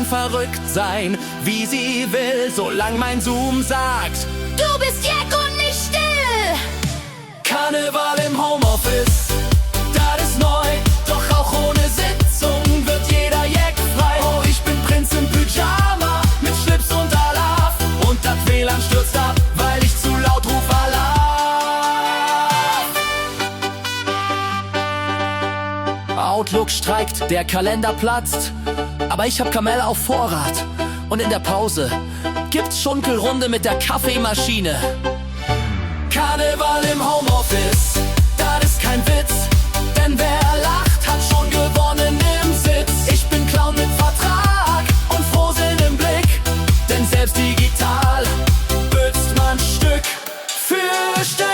verrückt sein, wie sie will, solang mein Zoom sagt: Du bist Jack und nicht still. Karneval im Homeoffice, das ist neu, doch auch ohne Sitzung wird jeder Jack frei. Oh, ich bin Prinz im Pyjama, mit Schlips und Alarv, und das WLAN stürzt ab, weil ich zu laut ruf Alarv. Outlook streikt, der Kalender platzt, aber ich hab Kamel auf Vorrat. Und in der Pause gibt's Schunkelrunde mit der Kaffeemaschine. Karneval im Homeoffice, das ist kein Witz, denn wer lacht, hat schon gewonnen im Sitz. Ich bin Clown mit Vertrag und Frohsinn im Blick, denn selbst digital bützt man Stück für Stück.